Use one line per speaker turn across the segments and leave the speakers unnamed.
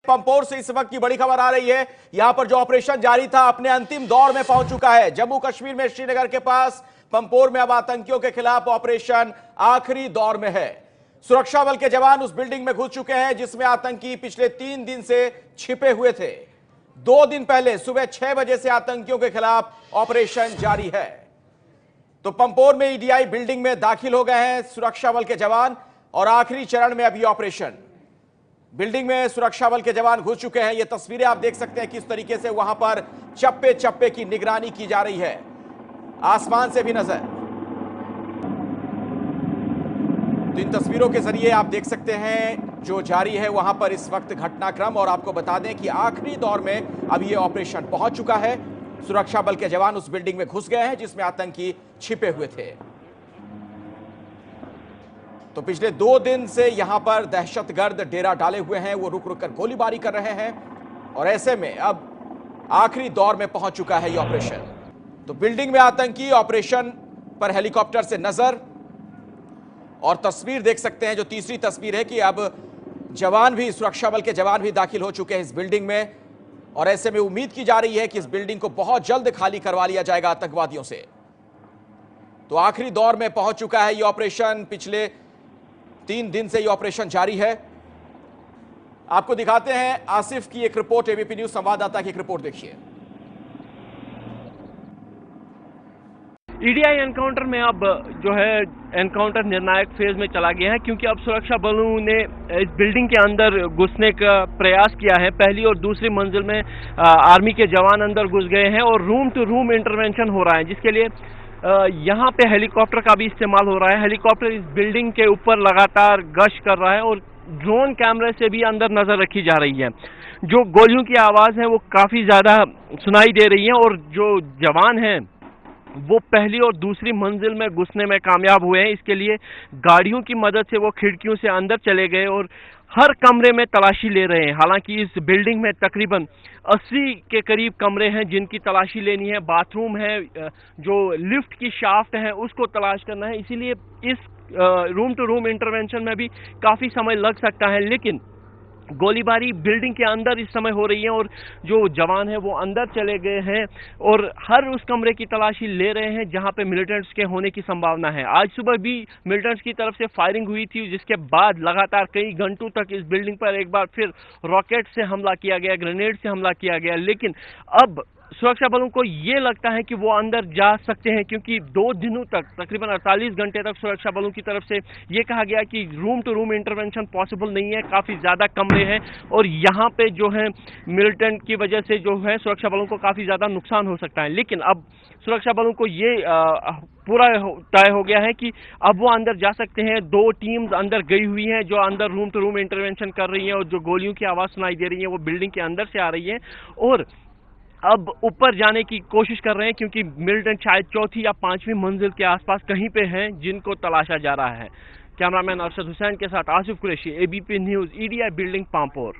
पंपोर से इस वक्त की बड़ी खबर आ रही है। यहां पर जो ऑपरेशन जारी था अपने अंतिम दौर में पहुंच चुका है। जम्मू कश्मीर में श्रीनगर के पास पंपोर में अब आतंकियों के खिलाफ ऑपरेशन आखिरी दौर में है। सुरक्षा बल के जवान उस बिल्डिंग में घुस चुके हैं जिसमें आतंकी पिछले 3 दिन से छिपे हुए थे। 2 दिन पहले सुबह 6 बजे से आतंकियों के खिलाफ ऑपरेशन जारी है। तो पंपोर में ईडीआई बिल्डिंग में दाखिल हो गए हैं सुरक्षा बल के जवान और आखिरी चरण में अभी ऑपरेशन। बिल्डिंग में सुरक्षा बल के जवान घुस चुके हैं। ये तस्वीरें आप देख सकते हैं किस तरीके से वहां पर चप्पे चप्पे की निगरानी की जा रही है, आसमान से भी नजर। तो इन तस्वीरों के जरिए आप देख सकते हैं जो जारी है वहां पर इस वक्त घटनाक्रम। और आपको बता दें कि आखिरी दौर में अब ये ऑपरेशन पहुंच चुका है। सुरक्षा बल के जवान उस बिल्डिंग में घुस गए हैं जिसमें आतंकी छिपे हुए थे। तो पिछले 2 दिन से यहां पर दहशतगर्द डेरा डाले हुए हैं, वो रुक रुक कर गोलीबारी कर रहे हैं और ऐसे में अब आखिरी दौर में पहुंच चुका है ये ऑपरेशन। तो बिल्डिंग में आतंकी, ऑपरेशन पर हेलीकॉप्टर से नजर। और तस्वीर देख सकते हैं, जो तीसरी तस्वीर है कि अब जवान भी, सुरक्षा बल के जवान भी दाखिल हो चुके हैं इस बिल्डिंग में और ऐसे में उम्मीद की जा रही है कि इस बिल्डिंग को बहुत जल्द खाली करवा लिया जाएगा आतंकवादियों से। तो आखिरी दौर में पहुंच चुका है ये ऑपरेशन। पिछले 3 दिन से ये ऑपरेशन जारी है। आपको दिखाते हैं आसिफ की एक रिपोर्ट, एबीपी न्यूज संवाददाता की एक रिपोर्ट देखिए।
ईडीआई एनकाउंटर में अब जो है एनकाउंटर निर्णायक फेज में चला गया है, क्योंकि अब सुरक्षा बलों ने इस बिल्डिंग के अंदर घुसने का प्रयास किया है। पहली और दूसरी मंजिल में आर्मी के जवान अंदर घुस गए हैं और रूम टू रूम इंटरवेंशन हो रहा है, जिसके लिए यहाँ पे हेलीकॉप्टर का भी इस्तेमाल हो रहा है। हेलीकॉप्टर इस बिल्डिंग के ऊपर लगातार गश्त कर रहा है और ड्रोन कैमरे से भी अंदर नजर रखी जा रही है। जो गोलियों की आवाज है वो काफी ज्यादा सुनाई दे रही है और जो जवान हैं वो पहली और दूसरी मंजिल में घुसने में कामयाब हुए हैं। इसके लिए गाड़ियों की मदद से वो खिड़कियों से अंदर चले गए और हर कमरे में तलाशी ले रहे हैं। हालांकि इस बिल्डिंग में तकरीबन 80 के करीब कमरे हैं जिनकी तलाशी लेनी है। बाथरूम है, जो लिफ्ट की शाफ्ट है उसको तलाश करना है। इसीलिए इस रूम टू रूम इंटरवेंशन में भी काफ़ी समय लग सकता है। लेकिन गोलीबारी बिल्डिंग के अंदर इस समय हो रही है और जो जवान है वो अंदर चले गए हैं और हर उस कमरे की तलाशी ले रहे हैं जहां पे मिलिटेंट्स के होने की संभावना है। आज सुबह भी मिलिटेंट्स की तरफ से फायरिंग हुई थी, जिसके बाद लगातार कई घंटों तक इस बिल्डिंग पर एक बार फिर रॉकेट से हमला किया गया, ग्रेनेड से हमला किया गया। लेकिन अब सुरक्षा बलों को ये लगता है कि वो अंदर जा सकते हैं, क्योंकि 2 दिनों तक तकरीबन 48 घंटे तक सुरक्षा बलों की तरफ से ये कहा गया कि room to room intervention possible नहीं है, काफ़ी ज़्यादा कमरे हैं और यहाँ पे जो है मिलिटेंट की वजह से जो है सुरक्षा बलों को काफ़ी ज़्यादा नुकसान हो सकता है। लेकिन अब सुरक्षा बलों को ये पूरा तय हो गया है कि अब वो अंदर जा सकते हैं। 2 टीम्स अंदर गई हुई हैं जो अंदर रूम टू रूम इंटरवेंशन कर रही हैं और जो गोलियों की आवाज़ सुनाई दे रही है वो बिल्डिंग के अंदर से आ रही है और अब ऊपर जाने की कोशिश कर रहे हैं, क्योंकि मिलिटेंट शायद 4थी या 5वीं मंजिल के आसपास कहीं पे हैं जिनको तलाशा जा रहा है। कैमरामैन अरशद हुसैन के साथ Asif Qureshi, ABP news, EDI building Pampore.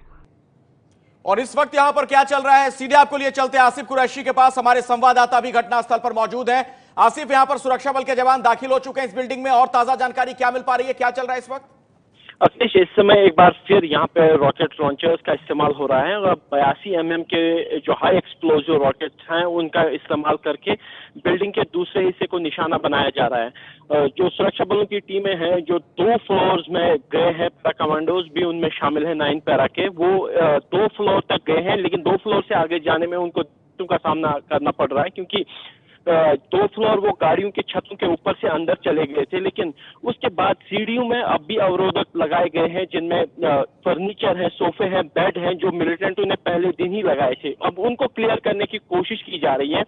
और इस वक्त यहां पर क्या चल रहा है, सीधे आपको लिए चलते हैं आसिफ कुरैशी के पास। हमारे संवाददाता भी घटनास्थल पर मौजूद है। आसिफ, यहां पर सुरक्षा बल के जवान दाखिल हो चुके हैं इस बिल्डिंग में और ताजा जानकारी क्या मिल पा रही है, क्या चल रहा है इस वक्त?
अखिलेश, इस समय एक बार फिर यहाँ पे रॉकेट लॉन्चर्स का इस्तेमाल हो रहा है और 82 mm के जो हाई एक्सप्लोजिव रॉकेट्स हैं उनका इस्तेमाल करके बिल्डिंग के दूसरे हिस्से को निशाना बनाया जा रहा है। जो सुरक्षा बलों की टीमें हैं जो 2 फ्लोर्स में गए हैं, पैरा कमांडोज भी उनमें शामिल है 9 पैरा के, वो 2 फ्लोर तक गए हैं, लेकिन 2 फ्लोर से आगे जाने में उनको का सामना करना पड़ रहा है, क्योंकि 2 फ्लोर वो गाड़ियों की छतों के ऊपर से अंदर चले गए थे। लेकिन उसके बाद सीढ़ियों में अब भी अवरोधक लगाए गए हैं जिनमें फर्नीचर है, सोफे हैं, बेड हैं, जो मिलिटेंटों ने पहले दिन ही लगाए थे। अब उनको क्लियर करने की कोशिश की जा रही है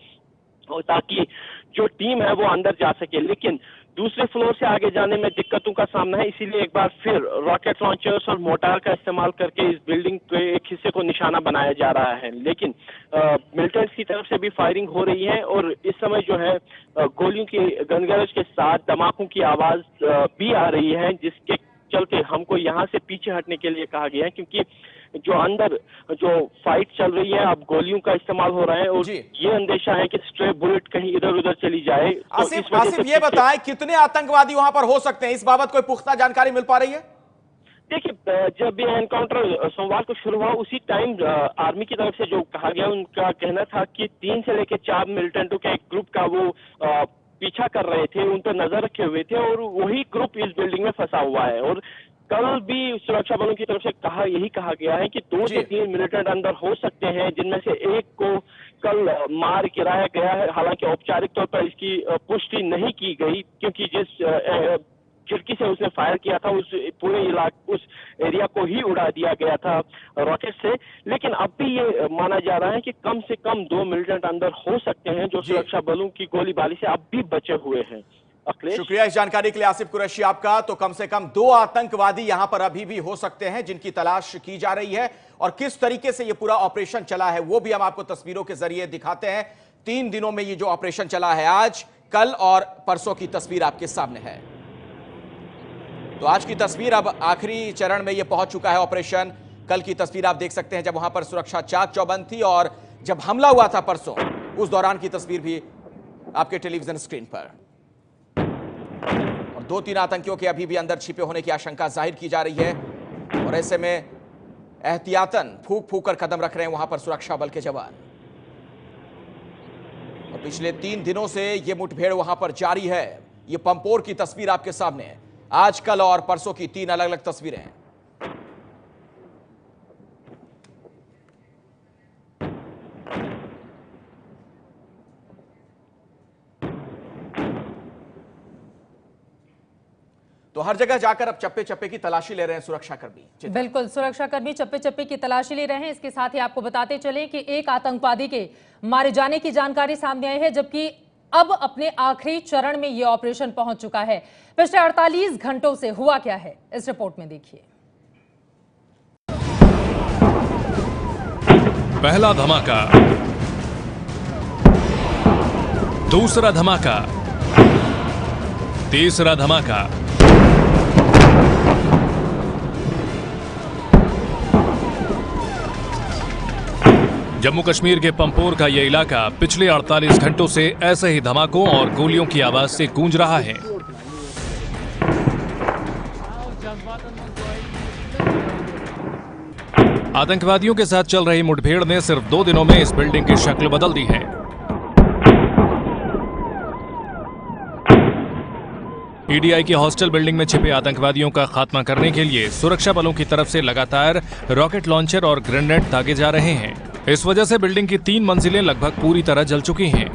और ताकि जो टीम है वो अंदर जा सके। लेकिन दूसरे फ्लोर से आगे जाने में दिक्कतों का सामना है, इसीलिए एक बार फिर रॉकेट लॉन्चर्स और मोटार का इस्तेमाल करके इस बिल्डिंग के एक हिस्से को निशाना बनाया जा रहा है। लेकिन मिलिटेंट्स की तरफ से भी फायरिंग हो रही है और इस समय जो है गोलियों की गनगरज के साथ धमाकों की आवाज भी आ रही है, जिसके चलते हमको यहाँ से पीछे हटने के लिए कहा गया है, क्योंकि जो अंदर जो फाइट चल रही है अब गोलियों का इस्तेमाल हो रहा है और ये अंदेशा है कि स्ट्रे बुलेट कहीं इधर उधर चली जाए।
आसिफ ये बताएं कितने आतंकवादी वहां पर हो सकते हैं, इस बाबत कोई पुख्ता जानकारी मिल पा रही है?
देखिए, जब ये एनकाउंटर सोमवार को शुरू हुआ उसी टाइम आर्मी की तरफ से जो कहा गया, उनका कहना था कि 3 से लेकर 4 मिलिटेंटों के एक ग्रुप का वो पीछा कर रहे थे, उन पर नजर रखे हुए थे और वही ग्रुप इस बिल्डिंग में फंसा हुआ है। और कल भी सुरक्षा बलों की तरफ से यही कहा गया है कि 2 से 3 मिलिटेंट अंदर हो सकते हैं, जिनमें से एक को कल मार गिराया गया है। हालांकि औपचारिक तौर पर इसकी पुष्टि नहीं की गई, क्योंकि जिस खिड़की से उसने फायर किया था उस पूरे उस एरिया को ही उड़ा दिया गया था रॉकेट से। लेकिन अब भी ये माना जा रहा है कि कम से कम 2 मिलिटेंट अंदर हो सकते हैं, जो सुरक्षा बलों की गोलीबारी से अब भी बचे हुए हैं।
शुक्रिया इस जानकारी के लिए आसिफ कुरैशी आपका। तो कम से कम 2 आतंकवादी यहां पर अभी भी हो सकते हैं, जिनकी तलाश की जा रही है, और किस तरीके से यह पूरा ऑपरेशन चला है वो भी हम आपको तस्वीरों के जरिए दिखाते हैं। 3 दिनों में ये जो ऑपरेशन चला है, आज, कल और परसों की तस्वीर आपके सामने है। तो आज की तस्वीर, अब आखिरी चरण में यह पहुंच चुका है ऑपरेशन। कल की तस्वीर आप देख सकते हैं जब वहां पर सुरक्षा चाक चौबंद थी, और जब हमला हुआ था परसों, उस दौरान की तस्वीर भी आपके टेलीविजन स्क्रीन पर। और 2-3 आतंकियों के अभी भी अंदर छिपे होने की आशंका जाहिर की जा रही है, और ऐसे में एहतियातन फूंक फूंक कर कदम रख रहे हैं वहां पर सुरक्षा बल के जवान। और पिछले 3 दिनों से यह मुठभेड़ वहां पर जारी है। यह पंपोर की तस्वीर आपके सामने है, आज, कल और परसों की 3 अलग अलग तस्वीरें हैं। तो हर जगह जाकर अब चप्पे चप्पे की तलाशी ले रहे हैं सुरक्षाकर्मी।
बिल्कुल, सुरक्षाकर्मी चप्पे चप्पे की तलाशी ले रहे हैं। इसके साथ ही आपको बताते चले कि एक आतंकवादी के मारे जाने की जानकारी सामने आई है, जबकि अब अपने आखिरी चरण में यह ऑपरेशन पहुंच चुका है। पिछले 48 घंटों से हुआ क्या है, इस रिपोर्ट में देखिए।
पहला धमाका, दूसरा धमाका, तीसरा धमाका, जम्मू कश्मीर के पंपोर का यह इलाका पिछले 48 घंटों से ऐसे ही धमाकों और गोलियों की आवाज से गूंज रहा है। आतंकवादियों के साथ चल रही मुठभेड़ ने सिर्फ 2 दिनों में इस बिल्डिंग की शक्ल बदल दी है। ईडीआई की हॉस्टल बिल्डिंग में छिपे आतंकवादियों का खात्मा करने के लिए सुरक्षा बलों की तरफ से लगातार रॉकेट लॉन्चर और ग्रेनेड दागे जा रहे हैं। इस वजह से बिल्डिंग की 3 मंजिलें लगभग पूरी तरह जल चुकी हैं।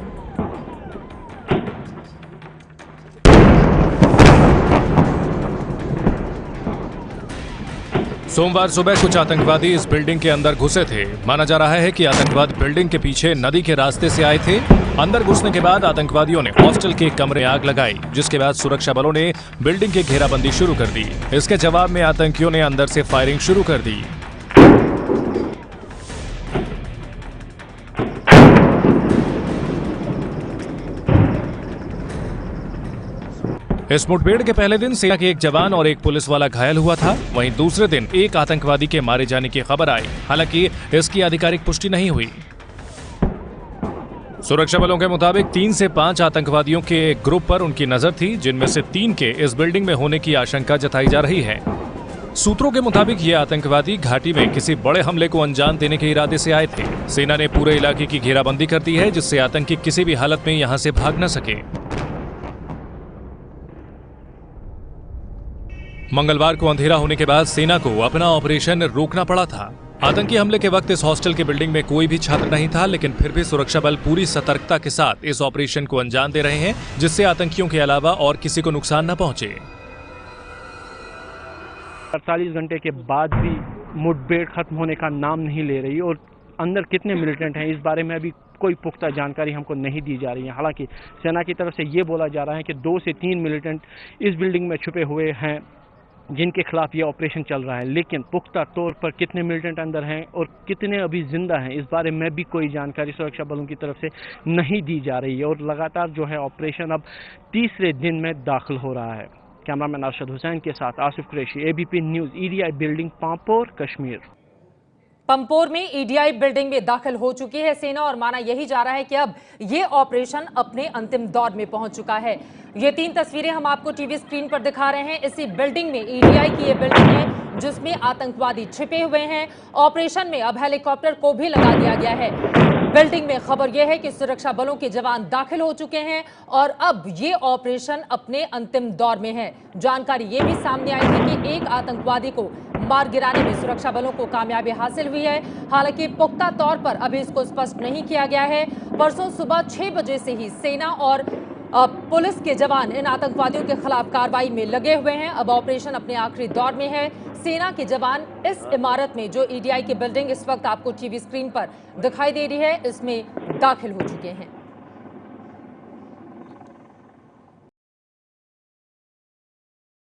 सोमवार सुबह कुछ आतंकवादी इस बिल्डिंग के अंदर घुसे थे। माना जा रहा है कि आतंकवादी बिल्डिंग के पीछे नदी के रास्ते से आए थे। अंदर घुसने के बाद आतंकवादियों ने हॉस्टल के कमरे आग लगाई, जिसके बाद सुरक्षा बलों ने बिल्डिंग की घेराबंदी शुरू कर दी। इसके जवाब में आतंकियों ने अंदर से फायरिंग शुरू कर दी। इस मुठभेड़ के पहले दिन सेना के एक जवान और एक पुलिस वाला घायल हुआ था। वहीं दूसरे दिन एक आतंकवादी के मारे जाने की खबर आई। हालांकि इसकी आधिकारिक पुष्टि नहीं हुई। सुरक्षा बलों के मुताबिक 3 से 5 आतंकवादियों के एक ग्रुप पर उनकी नजर थी, जिनमें से 3 के इस बिल्डिंग में होने की आशंका जताई जा रही है। सूत्रों के मुताबिक ये आतंकवादी घाटी में किसी बड़े हमले को अंजाम देने के इरादे से आए थे। सेना ने पूरे इलाके की घेराबंदी कर दी है, जिससे आतंकी किसी भी हालत में यहां से भाग न सके। मंगलवार को अंधेरा होने के बाद सेना को अपना ऑपरेशन रोकना पड़ा था। आतंकी हमले के वक्त इस हॉस्टल की बिल्डिंग में कोई भी छात्र नहीं था, लेकिन फिर भी सुरक्षा बल पूरी सतर्कता के साथ इस ऑपरेशन को अंजाम दे रहे हैं, जिससे आतंकियों के अलावा और किसी को नुकसान न पहुंचे।
48 घंटे के बाद भी मुठभेड़ खत्म होने का नाम नहीं ले रही, और अंदर कितने मिलिटेंट हैं इस बारे में अभी कोई पुख्ता जानकारी हमको नहीं दी जा रही है। हालांकि सेना की तरफ से ये बोला जा रहा है कि 2 से 3 मिलिटेंट इस बिल्डिंग में छुपे हुए हैं, जिनके खिलाफ ये ऑपरेशन चल रहा है। लेकिन पुख्ता तौर पर कितने मिलिटेंट अंदर हैं और कितने अभी जिंदा हैं, इस बारे में भी कोई जानकारी सुरक्षा बलों की तरफ से नहीं दी जा रही है। और लगातार जो है ऑपरेशन अब तीसरे दिन में दाखिल हो रहा है। कैमरामैन अरशद हुसैन के साथ Asif Qureshi, ABP news, EDI building, Pampore, Kashmir.
Pampore में ईडीआई बिल्डिंग में दाखिल हो चुकी है सेना और माना यही जा रहा है कि अब ये ऑपरेशन अपने अंतिम दौर में पहुंच चुका है। ये 3 तस्वीरें हम आपको टीवी स्क्रीन पर दिखा रहे हैं। इसी बिल्डिंग में ईडीआई की ये बिल्डिंग है जिसमें आतंकवादी छिपे हुए हैं। ऑपरेशन में अब हेलीकॉप्टर को भी लगा दिया गया है। बिल्डिंग में खबर यह है कि सुरक्षा बलों के जवान दाखिल हो चुके हैं और अब ये ऑपरेशन अपने अंतिम दौर में है। जानकारी ये भी सामने आई थी कि एक आतंकवादी को मार गिराने में सुरक्षा बलों को कामयाबी हासिल हुई है। हालांकि पुख्ता तौर पर अभी इसको स्पष्ट नहीं किया गया है। परसों सुबह 6 बजे से ही सेना और पुलिस के जवान इन आतंकवादियों के खिलाफ कार्रवाई में लगे हुए हैं। अब ऑपरेशन अपने आखिरी दौर में है। सेना के जवान इस इमारत में, जो ईडीआई की बिल्डिंग इस वक्त आपको टीवी स्क्रीन पर दिखाई दे रही है, इसमें दाखिल हो चुके हैं।